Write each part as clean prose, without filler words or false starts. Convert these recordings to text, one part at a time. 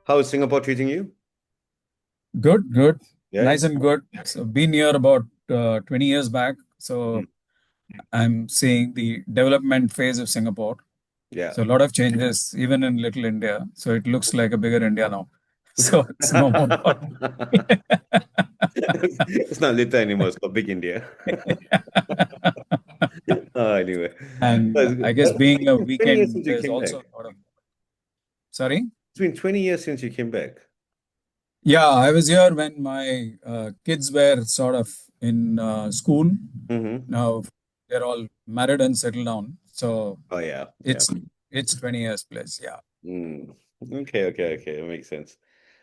How is Singapore treating you? Good, good, Yeah. nice and good. So been here about 20 years back. Mm. So I'm seeing the development phase of Singapore. Yeah. So a lot of changes, even in little India. So it looks like a bigger India now. So it's no more about. It's not little anymore. It's called Big India. Anyway, And That's good. I guess being a 20 years since weekend, you there's came also back. a lot of. Sorry? It's been 20 years since you came back. Yeah, I was here when my kids were sort of in school. Hmm. Now they're all married and settled down. So Oh yeah, yeah. it's it's 20 years plus. Yeah. Mm. Okay. That makes sense.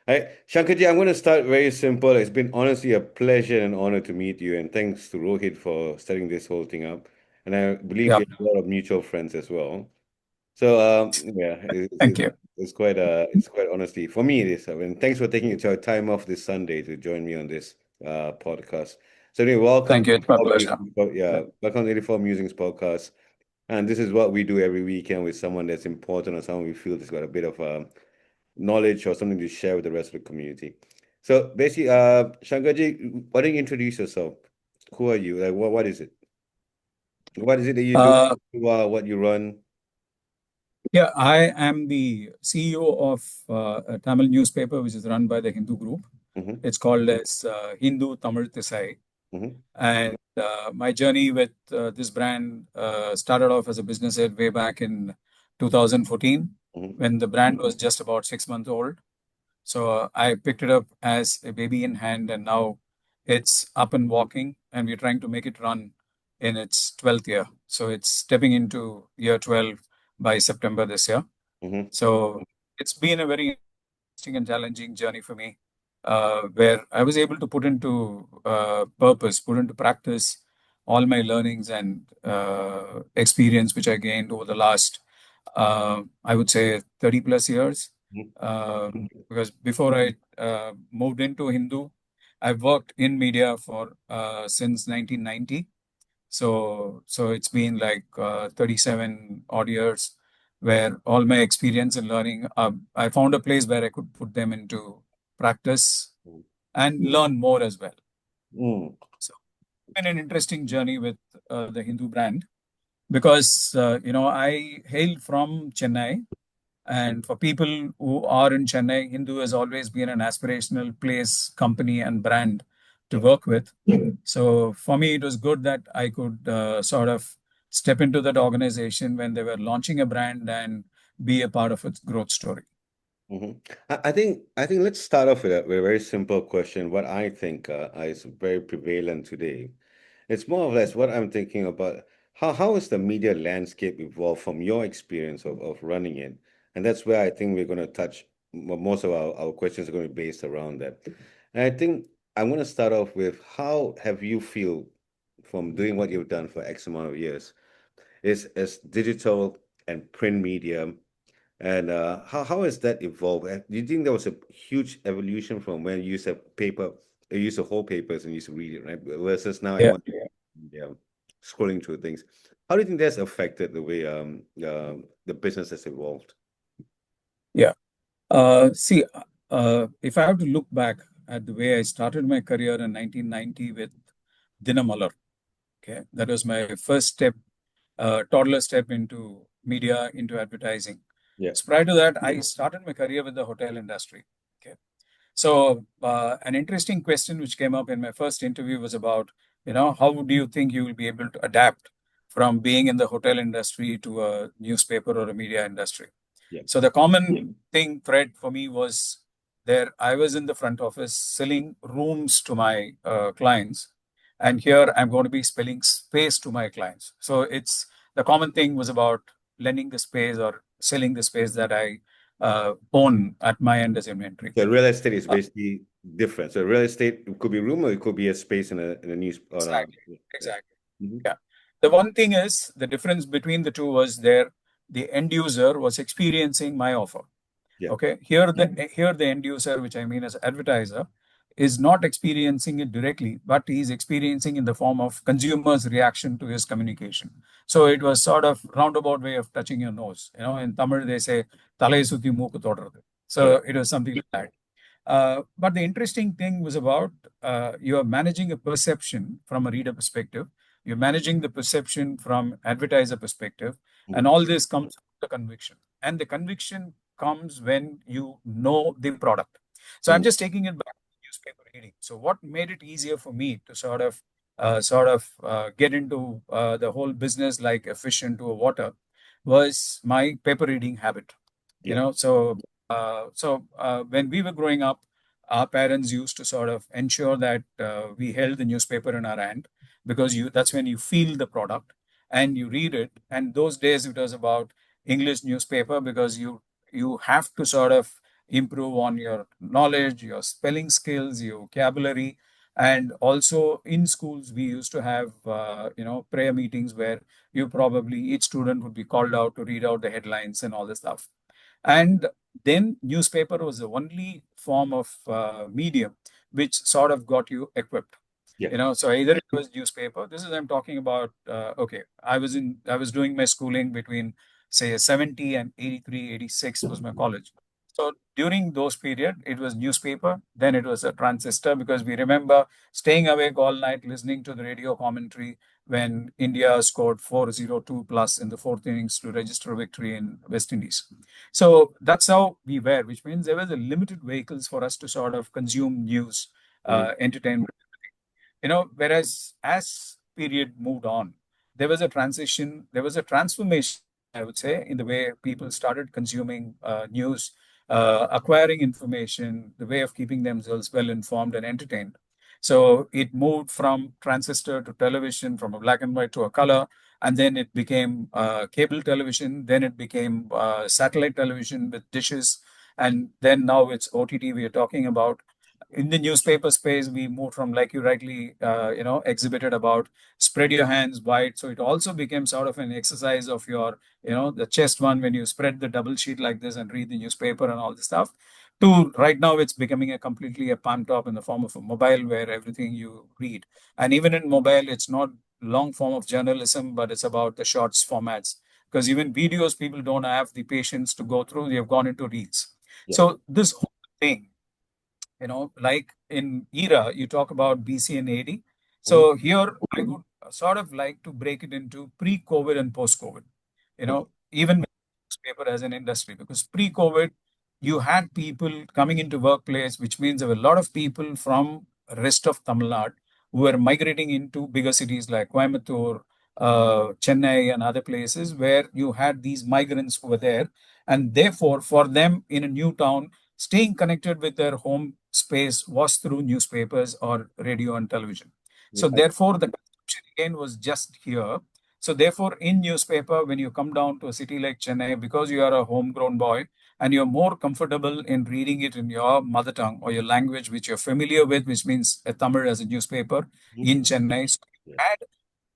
Shankarji, I'm going to start very simple. It's been honestly a pleasure and honor to meet you, and thanks to Rohit for setting this whole thing up. And I believe Yeah. we have a lot of mutual friends as well. So yeah, Thank you. it's quite honestly for me it is. I mean, thanks for taking your time off this Sunday to join me on this podcast. So anyway, welcome Thank to you. It's my 84 pleasure. Yeah, welcome to 84 Musings podcast. And this is what we do every weekend with someone that's important or someone we feel has got a bit of knowledge or something to share with the rest of the community. So basically, Shankarji, why don't you introduce yourself? Who are you? Like, what is it? What is it that you do? Uh, What you run? yeah, I am the CEO of a Tamil newspaper which is run by the Hindu group. Hmm. It's called as Hindu Tamil Tisai. Hmm. And my journey with this brand started off as a business head way back in 2014 Hmm. when the brand was just about 6 months old. So I picked it up as a baby in hand, and now it's up and walking, and we're trying to make it run in its 12th year. So it's stepping into year 12 by September this year. Hmm. So it's been a very interesting and challenging journey for me, where I was able to put into purpose, put into practice all my learnings and experience which I gained over the last, I would say, 30 plus years. Because before I moved into Hindu, I've worked in media for since 1990. So it's been like 37 odd years where all my experience and learning, I found a place where I could put them into practice and learn more as well. Mm. So it's been an interesting journey with the Hindu brand because, I hail from Chennai. And for people who are in Chennai, Hindu has always been an aspirational place, company, and brand to Yeah. work with. So for me, it was good that I could sort of step into that organization when they were launching a brand and be a part of its growth story. Hmm. I think let's start off with a very simple question. What I think is very prevalent today. It's more or less what I'm thinking about. How has the media landscape evolved from your experience of running it? And that's where I think we're going to touch most of our questions are going to be based around that. And I think I'm going to start off with how have you feel from doing what you've done for X amount of years is as digital and print media. And how has that evolved? Do you think there was a huge evolution from when you used to have paper, you used to hold papers and used to read it, right? Versus now Yeah. everyone, yeah, scrolling through things. How do you think that's affected the way the business has evolved? Yeah. See, if I have to look back at the way I started my career in 1990 with Dinamalar, okay, that was my first step, toddler step into media, into advertising. Yeah. So prior to that, I started my career with the hotel industry. Okay. So an interesting question which came up in my first interview was about, how do you think you will be able to adapt from being in the hotel industry to a newspaper or a media industry? Yeah. So the common thing thread for me was there. I was in the front office selling rooms to my clients, and here I'm going to be selling space to my clients. So it's the common thing was about lending the space or selling the space that I own at my end as inventory. So real estate is Uh, basically different. So real estate it could be room or it could be a space in a news or exactly, yeah. exactly. Hmm. Yeah. The one thing is the difference between the two was there. The end user was experiencing my offer. Yeah. Okay, here the end user, which I mean as advertiser, is not experiencing it directly, but he's experiencing in the form of consumers' reaction to his communication. So it was sort of roundabout way of touching your nose. In Tamil they say "Thalai suthi mooku thodaradu." So correct. it was something like that. But the interesting thing was about you are managing a perception from a reader perspective, you're managing the perception from advertiser perspective, and Mm, all this comes from the conviction. And the conviction comes when you know the product. So I'm mm, just taking it back to newspaper reading. So what made it easier for me to get into the whole business like a fish into a water was my paper reading habit. You yeah. know, when we were growing up, our parents used to sort of ensure that we held the newspaper in our hand because you that's when you feel the product and you read it. And those days it was about English newspaper because you have to sort of improve on your knowledge, your spelling skills, your vocabulary. And also in schools, we used to have prayer meetings where you probably each student would be called out to read out the headlines and all this stuff. And then newspaper was the only form of medium which sort of got you equipped. Yeah. So either it was newspaper. This is I'm talking about. Okay, I was doing my schooling between say 70 and 83, 86 was my college. So during those period, it was newspaper. Then it was a transistor because we remember staying awake all night listening to the radio commentary when India scored 402 plus in the fourth innings to register victory in West Indies. So that's how we were, which means there was a limited vehicles for us to sort of consume news, Mm, entertainment. Whereas as period moved on, there was a transition, there was a transformation, I would say, in the way people started consuming news, acquiring information, the way of keeping themselves well informed and entertained. So it moved from transistor to television, from a black and white to a color, and then it became cable television, then it became satellite television with dishes, and then now it's OTT we are talking about. In the newspaper space, we moved from, like you rightly exhibited about, spread your hands wide. So it also became sort of an exercise of your, the chest one, when you spread the double sheet like this and read the newspaper and all this stuff, to right now it's becoming a completely a palm top in the form of a mobile where everything you read. And even in mobile, it's not long form of journalism, but it's about the shorts formats. Because even videos, people don't have the patience to go through. They've gone into reels. yeah. So this whole thing, like in era, you talk about BC and AD. Mhm. So here I would sort of like to break it into pre-COVID and post-COVID. Okay. Even with newspaper as an industry, because pre-COVID, you had people coming into workplace, which means there were a lot of people from rest of Tamil Nadu who were migrating into bigger cities like Coimbatore, Chennai, and other places where you had these migrants who were there. And therefore, for them in a new town, staying connected with their home space was through newspapers or radio and television. Yeah, So therefore, the consumption again was just here. So therefore, in newspaper, when you come down to a city like Chennai, because you are a homegrown boy and you're more comfortable in reading it in your mother tongue or your language, which you're familiar with, which means a Tamil as a newspaper mhm, in Chennai. So you yeah.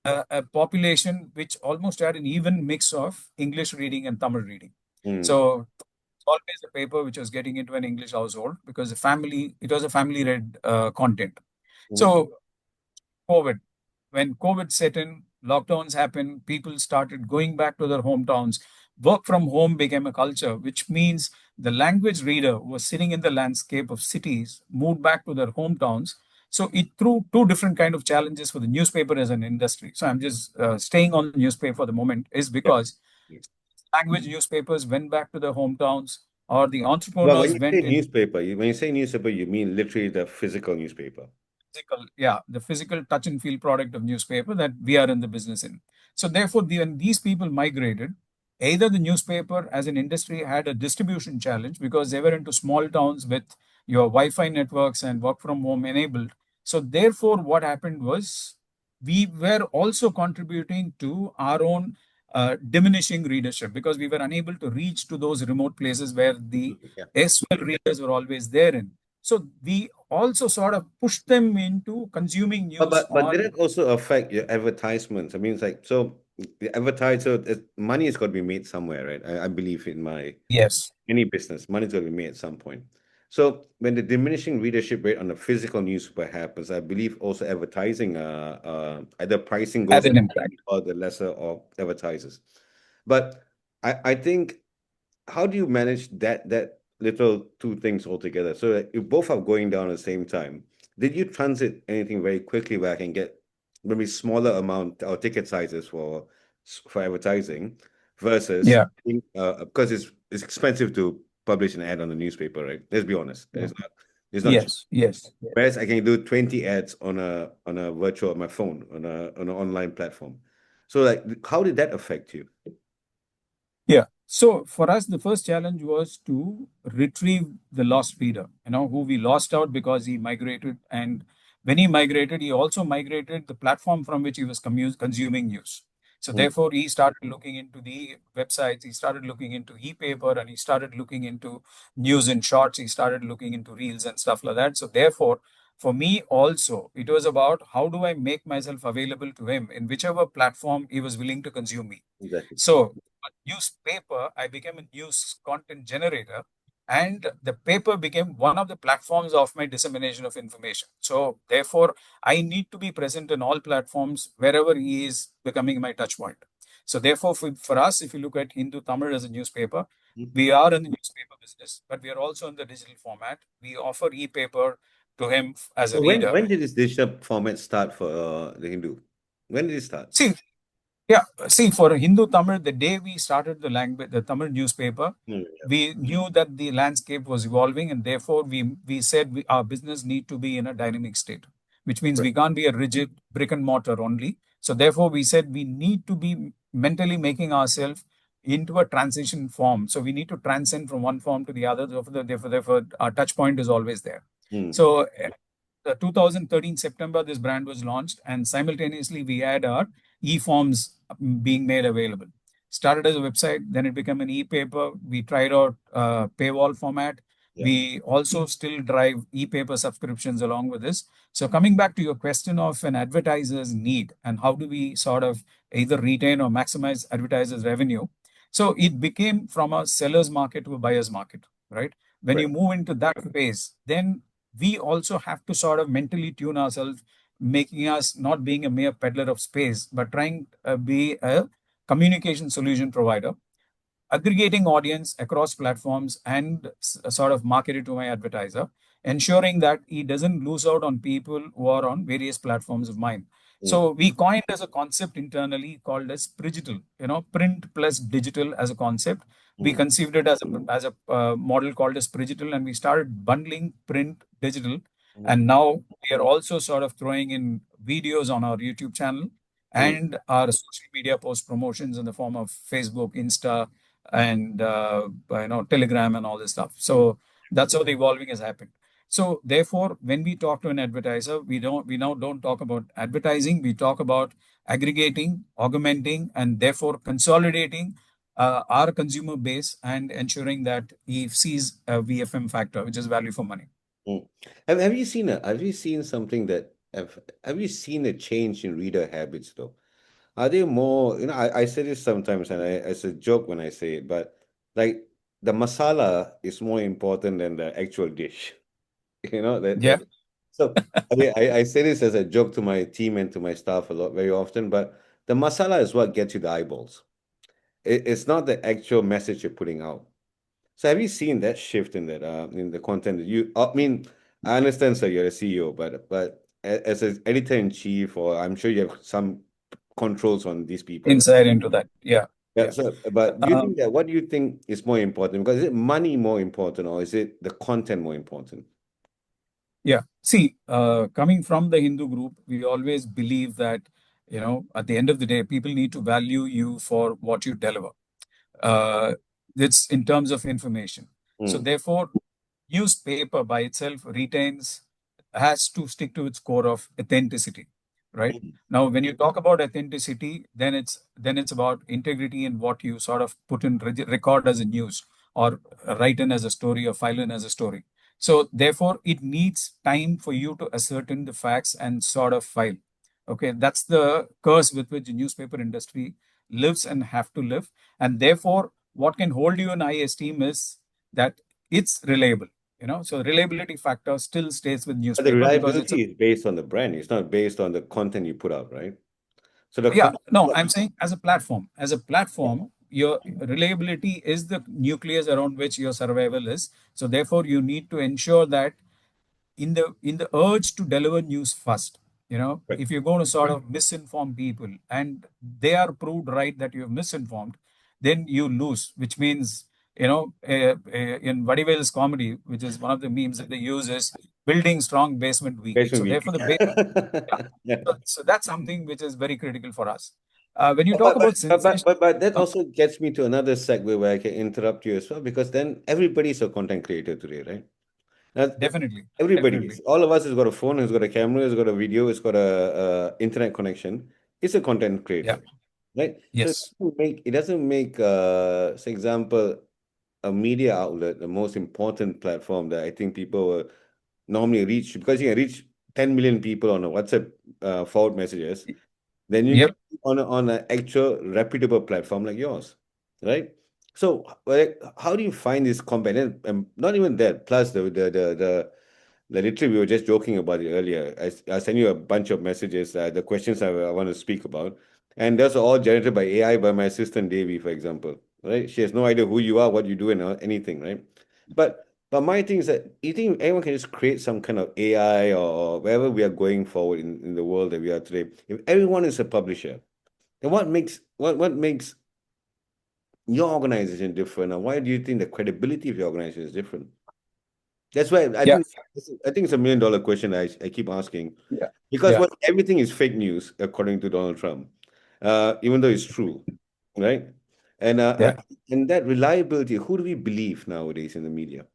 had a population which almost had an even mix of English reading and Tamil reading. Mm, So always a paper which was getting into an English household because it was a family read content. mhm, So COVID, when COVID set in, lockdowns happened, people started going back to their hometowns. Work from home became a culture, which means the language reader who was sitting in the landscape of cities moved back to their hometowns. So it threw two different kind of challenges for the newspaper as an industry. So I'm just staying on the newspaper for the moment, is yeah. because Yeah. language newspapers went back to their hometowns, or the Well, when entrepreneurs you say went in newspaper, when you say newspaper, you mean literally the physical newspaper. physical, yeah, the physical touch and feel product of newspaper that we are in the business in. So therefore, when these people migrated, either the newspaper as an industry had a distribution challenge because they were into small towns with your Wi-Fi networks and work from home enabled. So therefore, what happened was we were also contributing to our own diminishing readership because we were unable to reach to those remote places where the Absolutely. Yeah. SWell readers were always there in. So we also sort of pushed them into consuming But news but did on. it also affect your advertisements? I mean, it's like so the advertiser, money is got to be made somewhere, right? I believe in my Yes, any business, money's got to be made at some point. So when the diminishing readership rate on the physical newspaper happens, I believe also advertising, either pricing had goes an up impact. or the lesser of advertisers. But I think how do you manage that little two things altogether. So like, if both are going down at the same time, did you transit anything very quickly where I can get maybe smaller amount or ticket sizes for advertising versus Yeah. because it's expensive to publish an ad on the newspaper, right? Let's be honest. Yeah. It's not cheap. Yes. Yes. Whereas I can do 20 ads on a virtual on my phone on an online platform. So like how did that affect you? Yeah. So for us, the first challenge was to retrieve the lost reader, who we lost out because he migrated. And when he migrated, he also migrated the platform from which he was consuming news. So Mm, therefore, he started looking into the websites, he started looking into e-paper, and he started looking into news in shorts, he started looking into reels and stuff like that. So therefore, for me also, it was about how do I make myself available to him in whichever platform he was willing to consume me. exactly. So newspaper, I became a news content generator, and the paper became one of the platforms of my dissemination of information. So therefore, I need to be present in all platforms wherever he is becoming my touch point. So therefore, for us, if you look at Hindu Tamil as a newspaper, Mm. we are in the newspaper business, but we are also in the digital format. We offer e-paper to him as a So when reader. when did this digital format start for the Hindu? When did it start? See, yeah, see, for Hindu Tamil, the day we started the language, the Tamil newspaper, Mm, we knew that the landscape was evolving, and therefore we said our business need to be in a dynamic state, which means right. we can't be a rigid brick and mortar only. So therefore, we said we need to be mentally making ourselves into a transition form. So we need to transcend from one form to the other. Therefore, our touch point is always there. Mm, So 2013 September, this brand was launched, and simultaneously we had our e-forms being made available. Started as a website, then it became an e-paper. We tried out paywall format. yeah. We also still drive e-paper subscriptions along with this. So coming back to your question of an advertiser's need and how do we sort of either retain or maximize advertisers' revenue. So it became from a seller's market to a buyer's market, right? When Right. you move into that phase, then we also have to sort of mentally tune ourselves, making us not being a mere peddler of space, but trying to be a communication solution provider, aggregating audience across platforms and sort of market it to my advertiser, ensuring that he doesn't lose out on people who are on various platforms of mine. Mm, So we coined as a concept internally called as Prigital, print plus digital as a concept. We mm, conceived it as a model called as Prigital, and we started bundling print, digital, mm, and now we are also sort of throwing in videos on our YouTube channel mm, and our social media post promotions in the form of Facebook, Insta, and Telegram and all this stuff. So that's how the evolving has happened. So therefore, when we talk to an advertiser, we now don't talk about advertising. We talk about aggregating, augmenting, and therefore consolidating our consumer base and ensuring that he sees a VFM factor, which is value for money. mm. Have you seen something that have you seen a change in reader habits though? Are they more, I say this sometimes and it's a joke when I say it, but like the masala is more important than the actual dish. Yeah. That so I say this as a joke to my team and to my staff a lot very often, but the masala is what gets you the eyeballs. It's not the actual message you're putting out. So have you seen that shift in that in the content that you I mean, I understand sir you're a CEO, but as an editor in chief, or I'm sure you have some controls on these people, right? Insight into that. Yeah. Yeah, Yeah. so but do you Um, think that what do you think is more important? Because is it money more important or is it the content more important? Yeah. See, coming from the Hindu group, we always believe that, at the end of the day, people need to value you for what you deliver. Uh, it's in terms of information. So Mm, therefore, newspaper by itself has to stick to its core of authenticity, right? mm, Now, when you talk about authenticity, then it's about integrity in what you sort of put in record as a news or write in as a story or file in as a story. So therefore, it needs time for you to ascertain the facts and sort of file. Okay, that's the curse with which the newspaper industry lives and have to live. And therefore, what can hold you in high esteem is that it's reliable. So reliability factor still stays with but the newspaper because it's a reliability is based on the brand. It's not based on the content you put out, right? So the yeah, content, no, I'm saying as a platform, your reliability is the nucleus around which your survival is. So therefore, you need to ensure that in the urge to deliver news first, Right. if you're going to sort of misinform people and they are proved right that you're misinformed, then you lose, which means, in Vadivel's comedy, which is one of the memes that they use, is building strong basement weak. Basement So week. therefore, yeah. Yeah. So that's something which is very critical for us. When you But talk but about but but sensation, but, but that oh, also gets me to another segue where I can interrupt you as well, because then everybody's a content creator today, right? Now, definitely, everybody definitely, is. All of us has got a phone, has got a camera, has got a video, has got a internet connection. It's a content yeah, creator, right? So yes, it doesn't make say example, a media outlet the most important platform that I think people will normally reach, because you can reach 10 million people on a WhatsApp forward messages, then you can yep, on an actual reputable platform like yours, right? So, like, how do you find this company? And not even that. Plus, literally, we were just joking about it earlier. I sent you a bunch of messages, the questions I want to speak about, and those are all generated by AI by my assistant Devi, for example, right? She has no idea who you are, what you do, and anything, right? But my thing is that you think anyone can just create some kind of AI or wherever we are going forward in the world that we are today. If everyone is a publisher, then what makes your organization different, and why do you think the credibility of your organization is different? That's why yeah, I think it's $1 million question I keep asking, yeah, because yeah, what everything is fake news according to Donald Trump, even though it's true, right? And yeah. and that reliability, who do we believe nowadays in the media?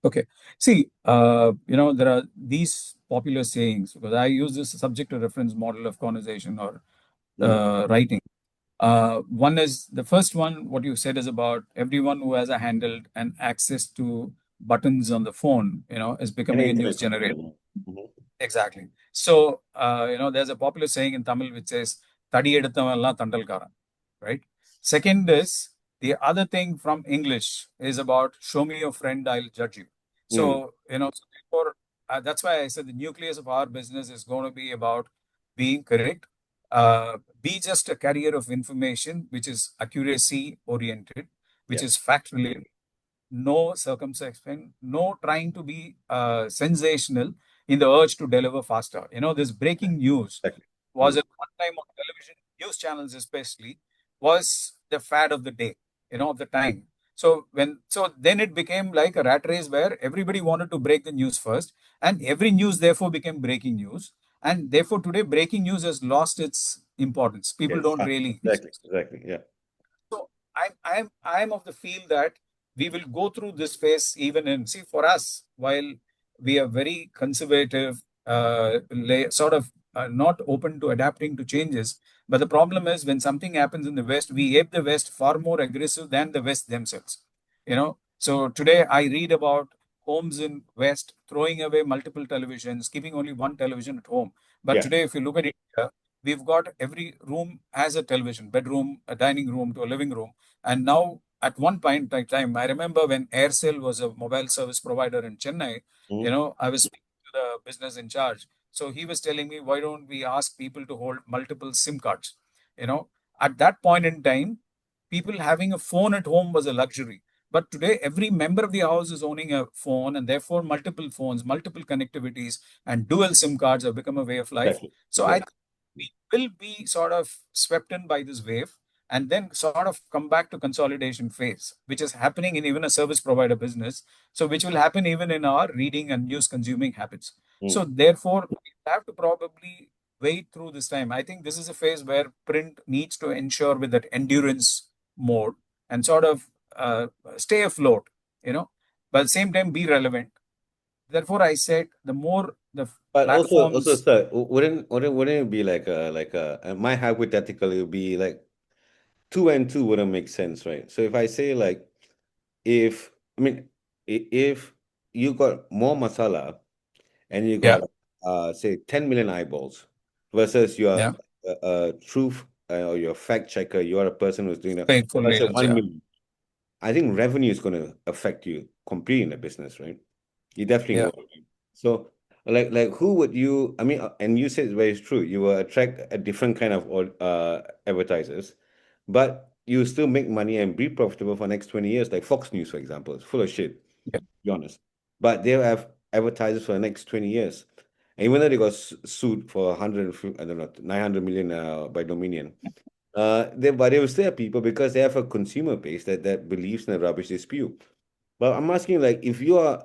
Okay. See, there are these popular sayings because I use this subject to reference model of conversation or Mm. writing. One is the first one, what you said is about everyone who has a handle and access to buttons on the phone, is And becoming a news internet generator. connection. Mhm. Exactly. So, there's a popular saying in Tamil which says, "Tadi eduthavan tandalkaran," right? Second is, the other thing from English is about, show me your friend, I'll judge you. So, Mm. so therefore, that's why I said the nucleus of our business is going to be about being correct, be just a carrier of information, which is accuracy oriented, which Yeah, is fact related, no circumspection, no trying to be sensational in the urge to deliver faster. This breaking news exactly. was Mm. at one time on television, news channels especially, was the fad of the day, of the time. So then it became like a rat race where everybody wanted to break the news first, and every news therefore became breaking news. And therefore today breaking news has lost its importance. People Yes, don't really. exactly. Yeah. So I'm of the feel that we will go through this phase even in, see, for us, while we are very conservative, sort of not open to adapting to changes. But the problem is when something happens in the West, we ape the West far more aggressive than the West themselves. So today I read about homes in West throwing away multiple televisions, keeping only one television at home. But Yeah. today, if you look at India, we've got every room has a television, bedroom, a dining room to a living room. And now, at one point in time, I remember when Aircel was a mobile service provider in Chennai, Mhm. I was speaking to the business in charge. So he was telling me, why don't we ask people to hold multiple SIM cards? You know, at that point in time, people having a phone at home was a luxury. But today, every member of the house is owning a phone, and therefore, multiple phones, multiple connectivities, and dual SIM cards have become a way of life. Exactly. So I Exactly. think we will be sort of swept in by this wave and then sort of come back to consolidation phase, which is happening in even a service provider business. So which will happen even in our reading and news consuming habits. So Mm. therefore, we have to probably wait through this time. I think this is a phase where print needs to ensure with that endurance mode and sort of stay afloat, but at the same time be relevant. Therefore, I said the more the But also, platforms, sir, wouldn't it be my hypothetical? It would be like two and two wouldn't make sense, right? So if I say like, if I mean, if you got more masala and you yeah, got say 10 million eyeballs versus you are yeah, a truth or you're a fact checker, you are a person who's doing that. faithful Let's say leaders, 1 yeah, million. I think revenue is going to affect you completely in the business, right? You definitely yeah. will. So, like, who would you? I mean, and you said it's very true. You will attract a different kind of advertisers, but you still make money and be profitable for the next 20 years, like Fox News, for example. It's full of shit, Yeah. to be honest. But they'll have advertisers for the next 20 years. And even though they got sued for 100, I don't know, 900 million by Dominion, but they will still have people because they have a consumer base that believes in the rubbish they spew. But I'm asking, like, if you are,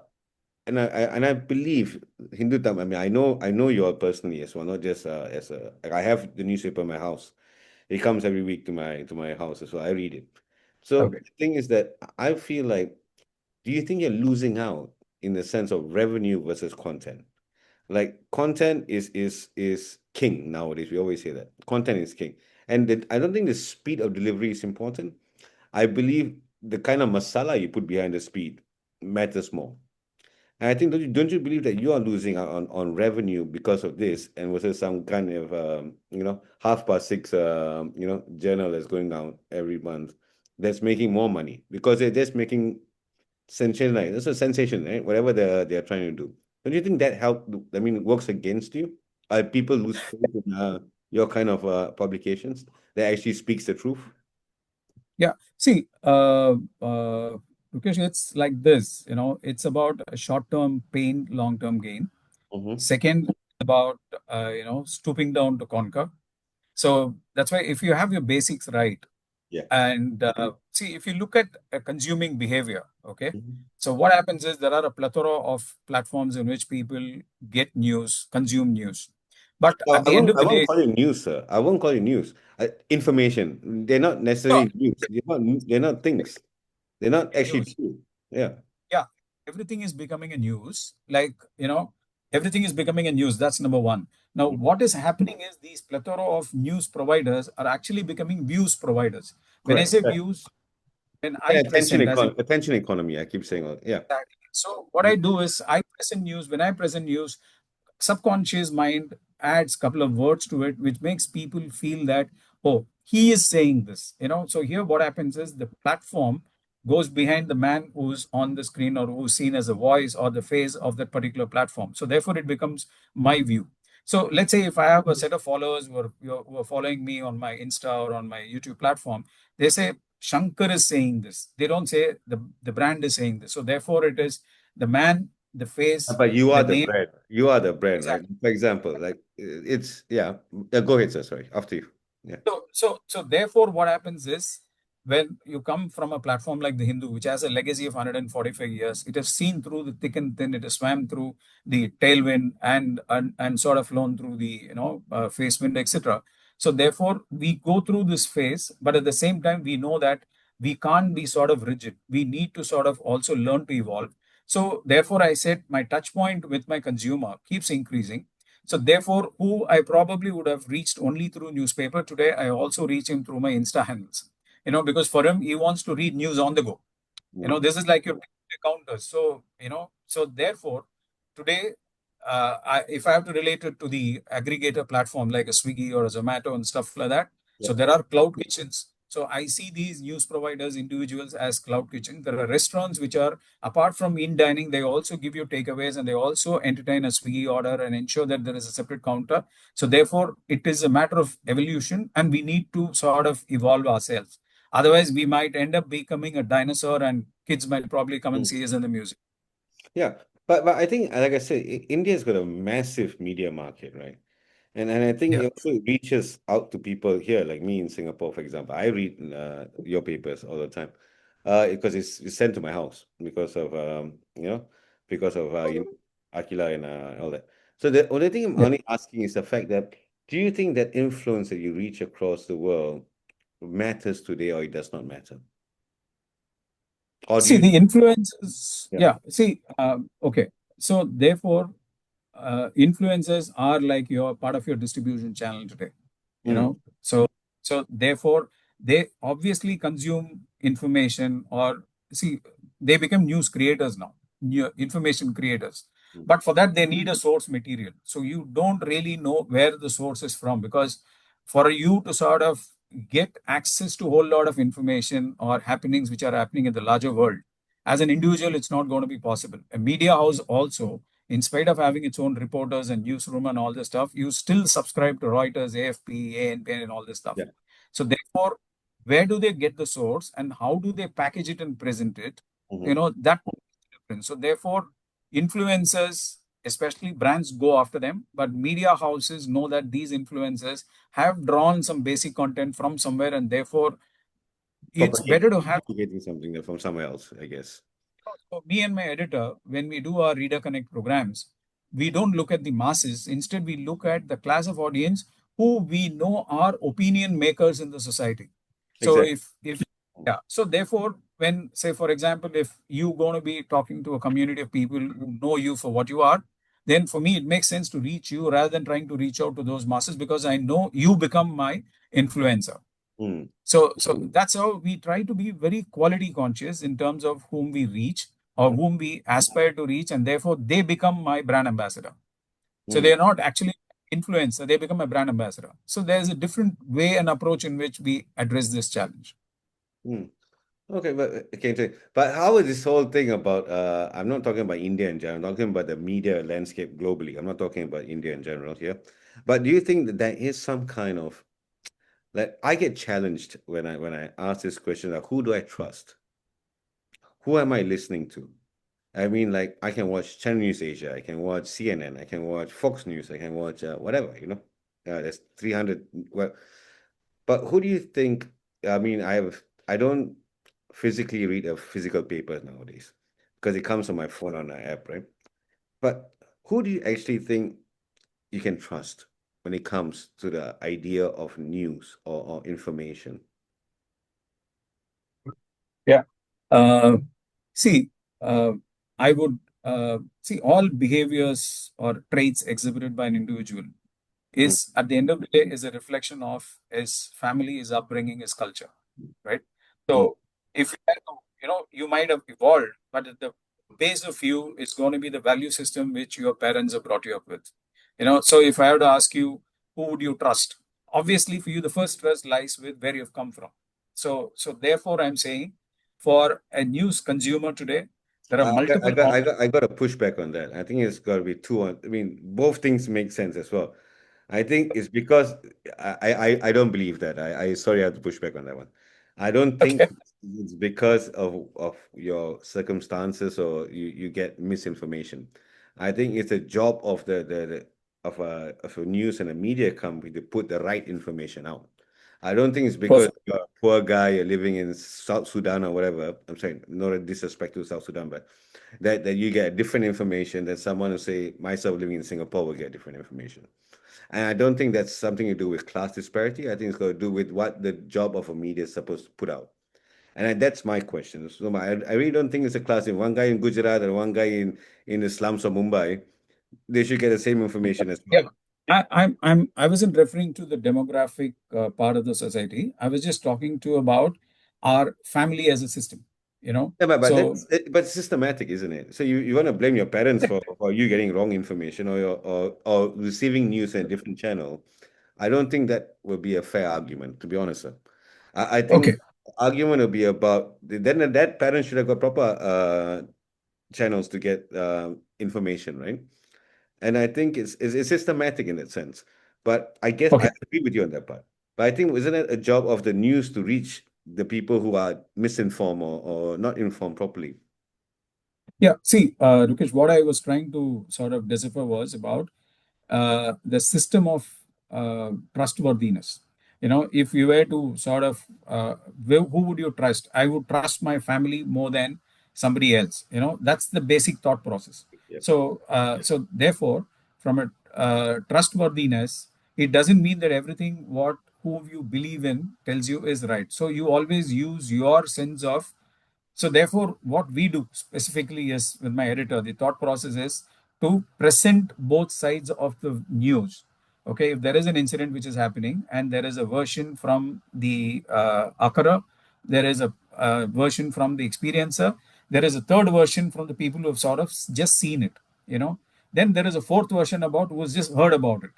and I believe Hindu Dhamma. I mean, I know you all personally as well, not just as a. Like, I have the newspaper in my house. It comes every week to my house as well. I read it. So Okay. the thing is that I feel like, do you think you're losing out in the sense of revenue versus content? Like content is king nowadays. We always say that content is king, and I don't think the speed of delivery is important. I believe the kind of masala you put behind the speed matters more. And I think don't you believe that you are losing out on revenue because of this, and was there some kind of 6:30 journal that's going down every month that's making more money because they're just making sensation, like it's a sensation, right? Whatever they're trying to do. Don't you think that I mean, works against you? People lose faith in your kind of publications that actually speaks the truth? Yeah. See, Rukesh, it's like this, it's about a short-term pain, long-term gain. Mm-hmm. Second, about, stooping down to conquer. So that's why if you have your basics right, Yeah. and see, if you look at consuming behavior, okay, Mhm. so what happens is there are a plethora of platforms in which people get news, consume news. But Well, at I the end won't of I the won't day, call it news, sir. I won't call it news. Information. They're not no, necessarily news. They're not things. They're not actually news. true. Yeah. Yeah, everything is becoming a news. Like, everything is becoming a news. That's number one. Now, Mhm. what is happening is these plethora of news providers are actually becoming views providers. When I Correct. say Yeah. views, when I Yeah, attention present as a attention economy. I keep saying, yeah. Exactly. So what I do is I present news. When I present news, subconscious mind adds a couple of words to it, which makes people feel that, oh, he is saying this. So here what happens is the platform goes behind the man who's on the screen or who's seen as a voice or the face of that particular platform. So therefore it becomes my view. So let's say if I have a set of followers who are following me on my Insta or on my YouTube platform, they say Shankar is saying this. They don't say the brand is saying this. So therefore it is the man, the face, But you the are the name. brand. You are the brand, right? Exactly. For example, like it's yeah. Go ahead, sir. Sorry. After you. Yeah. So therefore, what happens is when you come from a platform like the Hindu, which has a legacy of 145 years, it has seen through the thick and thin, it has swam through the tailwind and sort of flown through the face wind, etc. So therefore, we go through this phase, but at the same time, we know that we can't be sort of rigid. We need to sort of also learn to evolve. So therefore, I said my touch point with my consumer keeps increasing. So therefore, who I probably would have reached only through newspaper, today I also reach him through my Insta handles. Because for him, he wants to read news on the go. Mm. This is like your counters. So, so therefore, today, if I have to relate it to the aggregator platform like a Swiggy or a Zomato and stuff like that, Yeah. so there are cloud kitchens. So I see these news providers, individuals as cloud kitchen. There are restaurants which are, apart from in dining, they also give you takeaways and they also entertain a Swiggy order and ensure that there is a separate counter. So therefore, it is a matter of evolution and we need to sort of evolve ourselves. Otherwise, we might end up becoming a dinosaur, and kids might probably come and Mm. see us in the museum. Yeah. But I think, like I said, India's got a massive media market, right? And I think Yeah. it also reaches out to people here, like me in Singapore, for example. I read your papers all the time, because it's sent to my house because of Akila and all that. So the only thing I'm Yeah. only asking is the fact that, do you think that influence that you reach across the world matters today, or it does not matter? Or do See, you? the influences. Yeah. Yeah. See, okay. So therefore, influencers are like your part of your distribution channel today. Mm, So therefore they obviously consume information, or see, they become news creators now, new information creators. mm, But for that they need a source material, so you don't really know where the source is from, because for you to sort of get access to a whole lot of information or happenings which are happening in the larger world, as an individual it's not going to be possible. A media house also, in spite of having its own reporters and newsroom and all this stuff, you still subscribe to Reuters, AFP, ANP, and all this stuff. yeah. So therefore, where do they get the source and how do they package it and present it? Hmm. That makes a difference. So therefore, influencers, especially brands, go after them, but media houses know that these influencers have drawn some basic content from somewhere, and therefore it's better to have. Propagating something from somewhere else, I guess. So me and my editor, when we do our Reader Connect programs, we don't look at the masses. Instead, we look at the class of audience who we know are opinion makers in the society. So Exactly. if yeah, so therefore, when say for example, if you're going to be talking to a community of people who know you for what you are, then for me it makes sense to reach you rather than trying to reach out to those masses because I know you become my influencer. Mm. So that's how we try to be very quality conscious in terms of whom we reach or whom we aspire to reach, and therefore they become my brand ambassador. So Mm. they're not actually influencer, they become a brand ambassador. So there's a different way and approach in which we address this challenge. Mm. Okay, but okay, but how is this whole thing about? I'm not talking about India in general. I'm talking about the media landscape globally. I'm not talking about India in general here. But do you think that there is some kind of like I get challenged when I ask this question like who do I trust? Who am I listening to? I mean, like I can watch Channel News Asia, I can watch CNN, I can watch Fox News, I can watch whatever, there's 300. Well, but who do you think? I mean, I don't physically read a physical paper nowadays because it comes on my phone on an app, right? But who do you actually think you can trust when it comes to the idea of news or information? Yeah. Uh, see, uh, I would see all behaviors or traits exhibited by an individual Mm, is at the end of the day is a reflection of his family, his upbringing, his culture, right? mm, So if you had to, you might have evolved, but at the base of you is going to be the value system which your parents have brought you up with. So if I have to ask you, who would you trust? Obviously, for you, the first trust lies with where you've come from. So therefore, I'm saying for a news consumer today, there are multiple options. I got a pushback on that. I think it's got to be two on. I mean, both things make sense as well. I think it's because I don't believe that. I sorry I have to push back on that one. I don't think Okay. it's because of your circumstances or you get misinformation. I think it's a job of the of a news and a media company to put the right information out. I don't think it's because Perfect. you're a poor guy, you're living in South Sudan or whatever. I'm saying not a disrespect to South Sudan, but that you get different information than someone who say myself living in Singapore will get different information. And I don't think that's something to do with class disparity. I think it's got to do with what the job of a media is supposed to put out. And that's my question. So I really don't think it's a class. In one guy in Gujarat and one guy in the slums of Mumbai, they should get the same information as Yeah. well. I wasn't referring to the demographic part of the society. I was just talking to about our family as a system, you know. Yeah, So but systematic, isn't it? So you want to blame your parents for you getting wrong information or receiving news in a different channel. I don't think that would be a fair argument, to be honest, sir. I okay. think argument will be about then that parent should have got proper channels to get information, right? And I think it's systematic in that sense. But I guess I Okay. agree with you on that part. But I think isn't it a job of the news to reach the people who are misinformed or not informed properly? Yeah. See, Rukesh, what I was trying to sort of decipher was about the system of trustworthiness. If you were to sort of, who would you trust? I would trust my family more than somebody else. That's the basic thought process. Yep. So therefore, from a trustworthiness, it doesn't mean that everything what who you believe in tells you is right. So you always use your sense of so therefore, what we do specifically is with my editor, the thought process is to present both sides of the news. Okay, if there is an incident which is happening and there is a version from the occurrer, there is a version from the experiencer, there is a third version from the people who have sort of just seen it. You know, then there is a fourth version about who's just heard about it.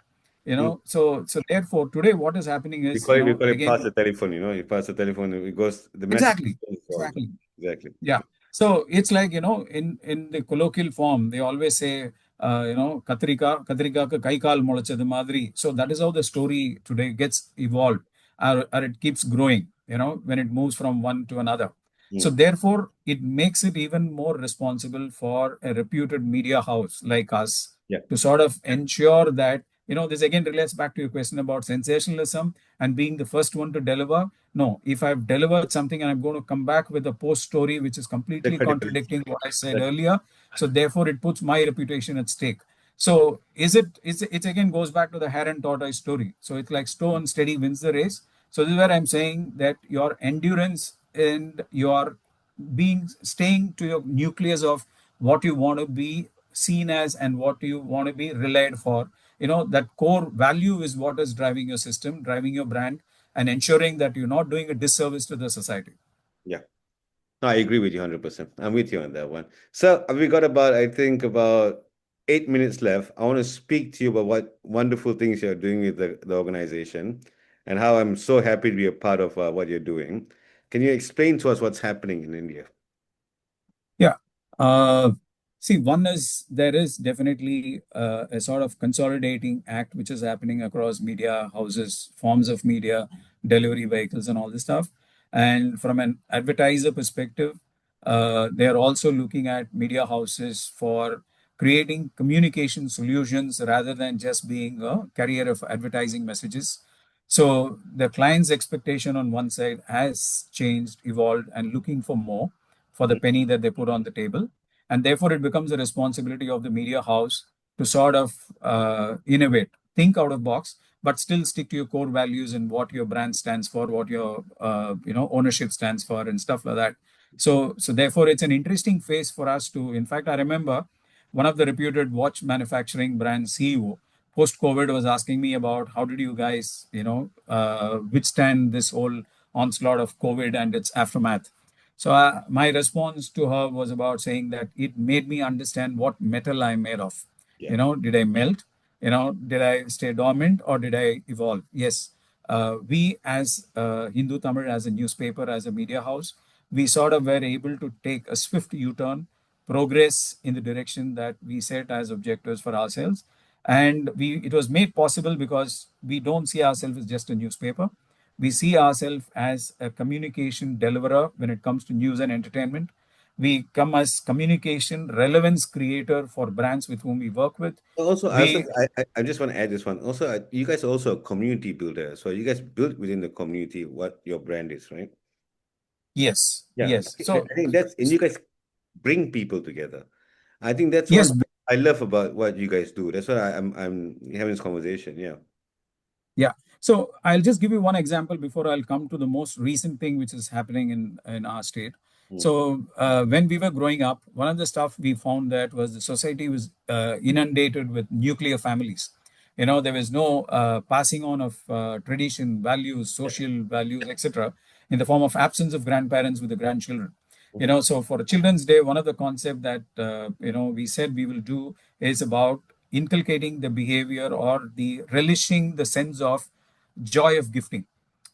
Mm. So therefore, today what is happening is We call it again pass the telephone, you pass the telephone, it goes, the message exactly goes forward. exactly. Exactly. Yeah. So it's like, in the colloquial form, they always say, Katrika ka kai kaal molachadu madri. So that is how the story today gets evolved or it keeps growing. when it moves from one to another. So Mm. therefore, it makes it even more responsible for a reputed media house like us Yeah, to sort of ensure that, this again relates back to your question about sensationalism and being the first one to deliver. No, if I've delivered something and I'm going to come back with a post story which is the completely credibility. contradicting what I said That, earlier, so therefore it puts my reputation at stake. So it again goes back to the hare and tortoise story. So it's like slow and steady wins the race. So this is where I'm saying that your endurance and your being staying to your nucleus of what you want to be seen as and what you want to be relied for. That core value is what is driving your system, driving your brand, and ensuring that you're not doing a disservice to the society. yeah. No, I agree with you 100%. I'm with you on that one. So we got about, I think, about 8 minutes left. I want to speak to you about what wonderful things you're doing with the organization and how I'm so happy to be a part of what you're doing. Can you explain to us what's happening in India? Yeah. Uh, See, one is there is definitely a sort of consolidating act which is happening across media houses, forms of media, delivery vehicles, and all this stuff. And from an advertiser perspective, they are also looking at media houses for creating communication solutions rather than just being a carrier of advertising messages. So the client's expectation on one side has changed, evolved, and looking for more for the Mm. penny that they put on the table. And therefore, it becomes a responsibility of the media house to sort of innovate, think out of box, but still stick to your core values and what your brand stands for, what your ownership stands for, and stuff like that. So therefore, it's an interesting phase for us to. In fact, I remember one of the reputed watch manufacturing brand CEO post COVID was asking me about how did you guys withstand this whole onslaught of COVID and its aftermath. So my response to her was about saying that it made me understand what metal I'm made of. Yeah. Did I melt? Did I stay dormant or did I evolve? Yes. We as Hindu Tamil, as a newspaper, as a media house, we sort of were able to take a swift U-turn, progress in the direction that we set as objectives for ourselves. And it was made possible because we don't see ourselves as just a newspaper. We see ourselves as a communication deliverer when it comes to news and entertainment. We come as communication relevance creator for brands with whom we work with. Also, We I just want to add this one. Also, you guys are also a community builder. So you guys build within the community what your brand is, right? Yes, Yeah. yes. So I think that's, and you guys bring people together. I think that's one yes. thing I love about what you guys do. That's why I'm having this conversation. Yeah. Yeah. So I'll just give you one example before I'll come to the most recent thing which is happening in our state. Mm. So when we were growing up, one of the stuff we found that was the society was inundated with nuclear families. There was no passing on of tradition, values, Yeah. social values, etc., in the form of absence of grandparents with the grandchildren. Mhm. So for a Children's Day, one of the concept that we said we will do is about inculcating the behavior or the relishing the sense of joy of gifting.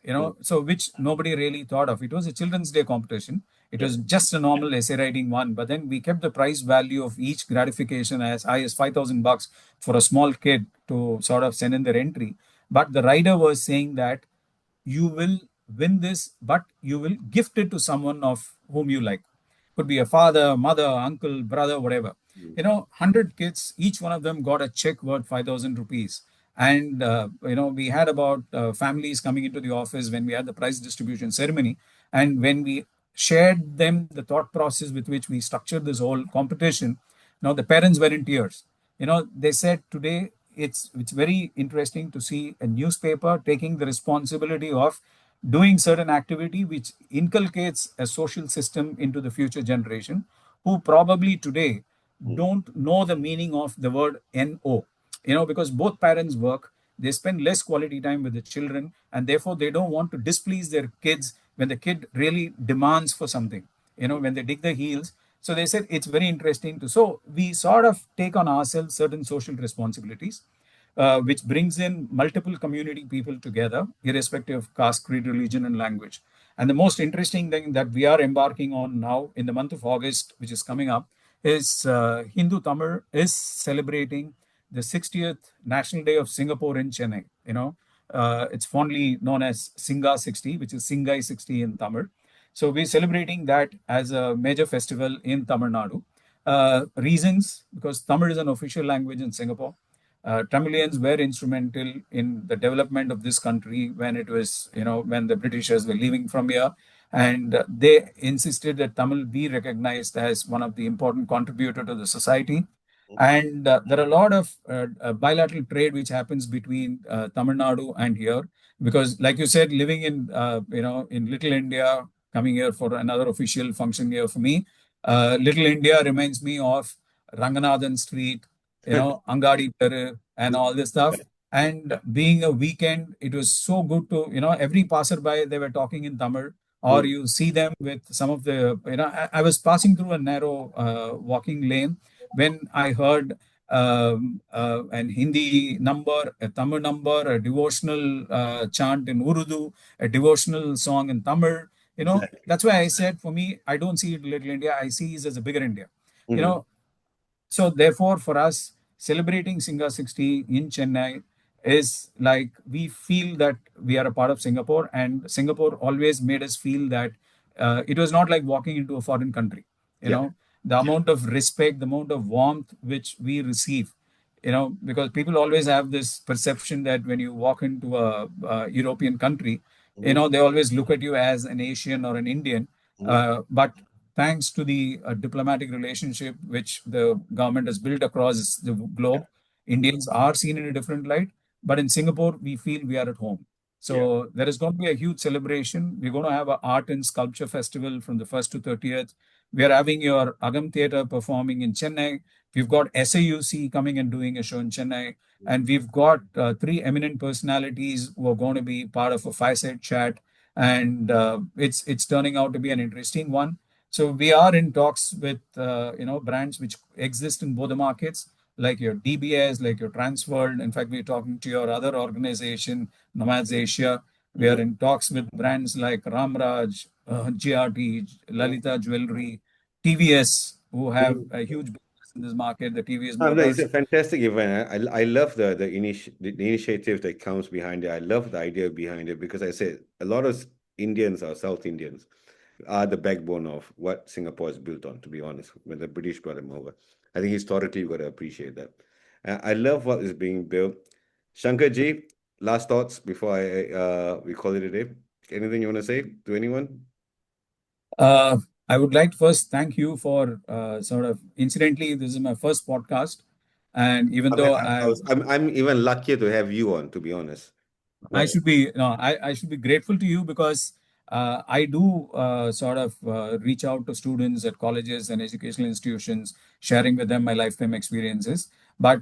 Mm. So which nobody really thought of. It was a Children's Day competition. It Yeah. was just a normal essay writing one, but then we kept the price value of each gratification as high as $5,000 for a small kid to sort of send in their entry. But the writer was saying that you will win this, but you will gift it to someone of whom you like. Could be a father, mother, uncle, brother, whatever. Mm. 100 kids, each one of them got a check worth 5,000 rupees. And, we had about families coming into the office when we had the prize distribution ceremony. And when we shared them the thought process with which we structured this whole competition, the parents were in tears. They said today it's very interesting to see a newspaper taking the responsibility of doing certain activity which inculcates a social system into the future generation who probably today Mm. don't know the meaning of the word no, because both parents work, they spend less quality time with the children, and therefore they don't want to displease their kids when the kid really demands for something, when they dig their heels. So they said it's very interesting to. So we sort of take on ourselves certain social responsibilities, which brings in multiple community people together, irrespective of caste, creed, religion, and language. And the most interesting thing that we are embarking on now in the month of August, which is coming up, is Hindu Tamil is celebrating the 60th National Day of Singapore in Chennai. It's fondly known as Singa 60, which is Singai 60 in Tamil. So we're celebrating that as a major festival in Tamil Nadu. Reasons, because Tamil is an official language in Singapore. Tamilians were instrumental in the development of this country when it was, when the Britishers were leaving from here. And they insisted that Tamil be recognized as one of the important contributor to the society. And there are a lot of bilateral trade which happens between Tamil Nadu and here, because, like you said, living in in Little India, coming here for another official function here for me, Little India reminds me of Ranganathan Street, Angadi Peru, and all this stuff. And being a weekend, it was so good to, every passerby, they were talking in Tamil, or Mm, you see them with some of the, I was passing through a narrow walking lane when I heard an Hindi number, a Tamil number, a devotional chant in Urdu, a devotional song in Tamil. exactly. That's why I said, for me, I don't see it Little India. I see it as a bigger India. You Mm, know, so therefore, for us, celebrating Singa 60 in Chennai is like we feel that we are a part of Singapore, and Singapore always made us feel that it was not like walking into a foreign country. You yeah. know, the amount of respect, the amount of warmth which we receive. Because people always have this perception that when you walk into a European country, Mhm, they always look at you as an Asian or an Indian. mhm, But thanks to the diplomatic relationship which the government has built across the yeah. globe, Indians are seen in a different light. But in Singapore, we feel we are at home. Yeah. So there is going to be a huge celebration. We're going to have an art and sculpture festival from the 1st to 30th. We are having your Agam Theatre performing in Chennai. We've got SAUC coming and doing a show in Chennai. And we've got three eminent personalities who are going to be part of a fireside chat. And it's turning out to be an interesting one. So we are in talks with brands which exist in both the markets, like your DBS, like your Transworld. In fact, we're talking to your other organization, Nomads Asia. We are Mhm, in talks with brands like Ramraj, GRT, mhm, Lalita Jewelry, TVS, who have mhm. a huge business in this market, the TVS No, it's Motors. a fantastic event. I love the initiative that comes behind it. I love the idea behind it because I said a lot of Indians are South Indians are the backbone of what Singapore is built on, to be honest, when the British brought them over. I think historically you've got to appreciate that. I love what is being built. Shankar ji, last thoughts before we call it a day. Anything you want to say to anyone? Uh, I would like to first thank you for sort of incidentally, this is my first podcast. And even though I'm even luckier to have you on, to be honest. I What? should be no, I should be grateful to you because I do sort of reach out to students at colleges and educational institutions, sharing with them my lifetime experiences. But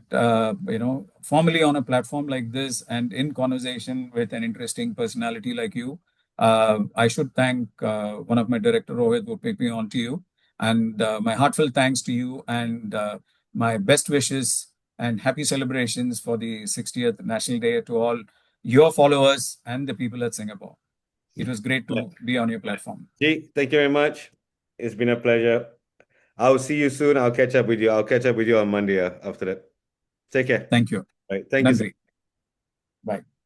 formally on a platform like this and in conversation with an interesting personality like you, I should thank one of my director Rohit who picked me on to you, and my heartfelt thanks to you, and my best wishes and happy celebrations for the 60th National Day to all your followers and the people at Singapore. It was great Yeah. to be on your platform. Ji, thank you very much. It's been a pleasure. I'll see you soon. I'll catch up with you. I'll catch up with you on Monday after that. Take care. Thank you. All right. Thank you, sir. Nandri. Bye.